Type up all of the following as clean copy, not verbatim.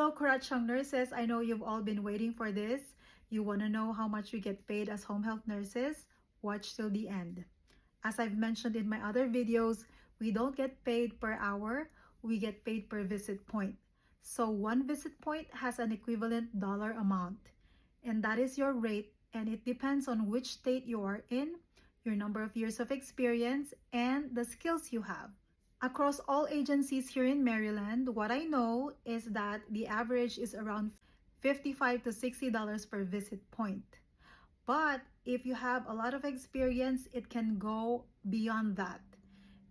Hello, Kurachang nurses. I know you've all been waiting for this. You want to know how much we get paid as home health nurses? Watch till the end. As I've mentioned in my other videos, we don't get paid per hour, we get paid per visit point. So one visit point has an equivalent dollar amount, and that is your rate, and it depends on which state you are in, your number of years of experience, and the skills you have. Across all agencies here in Maryland, what I know is that the average is around $55 to $60 per visit point. But if you have a lot of experience, it can go beyond that.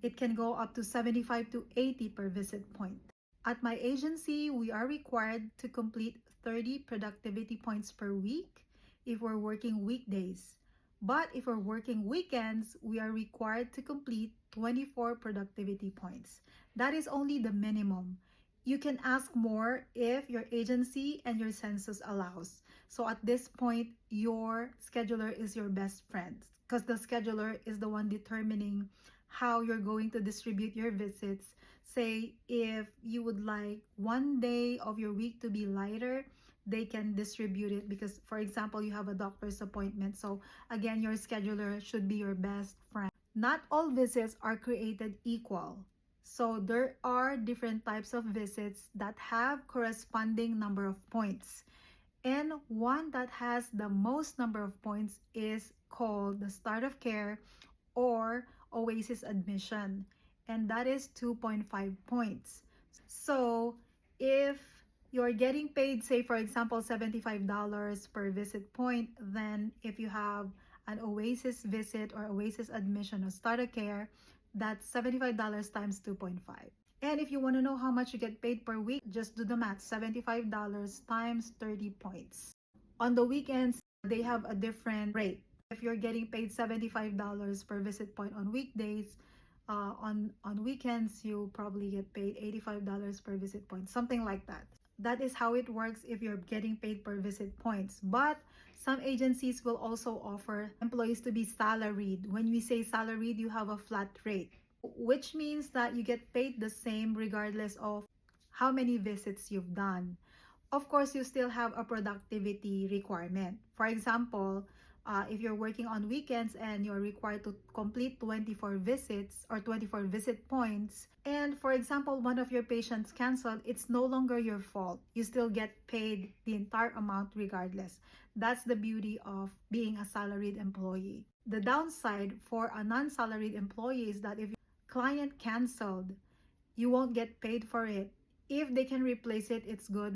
It can go up to 75 to 80 per visit point. At my agency, we are required to complete 30 productivity points per week if we're working weekdays. But if we're working weekends, we are required to complete 24 productivity points. That is only the minimum. You can ask more if your agency and your census allows. So at this point, your scheduler is your best friend because the scheduler is the one determining how you're going to distribute your visits. Say if you would like one day of your week to be lighter, they can distribute it because, for example, you have a doctor's appointment. So again, your scheduler should be your best friend. Not all visits are created equal. So there are different types of visits that have corresponding number of points. And one that has the most number of points is called the start of care or Oasis admission. And that is 2.5 points. So if you're getting paid, say for example, $75 per visit point, then if you have an Oasis visit or Oasis admission or starter care, that's $75 times 2.5. And if you want to know how much you get paid per week, just do the math. $75 times 30 points. On the weekends, they have a different rate. If you're getting paid $75 per visit point on weekdays, on weekends, you probably get paid $85 per visit point, something like that. That is how it works if you're getting paid per visit points. But some agencies will also offer employees to be salaried. When we say salaried, you have a flat rate, which means that you get paid the same regardless of how many visits you've done. Of course, you still have a productivity requirement. For example, if you're working on weekends and you're required to complete 24 visits or 24 visit points, and for example, one of your patients canceled, it's no longer your fault. You still get paid the entire amount regardless. That's the beauty of being a salaried employee. The downside for a non-salaried employee is that if your client canceled, you won't get paid for it. If they can replace it, it's good.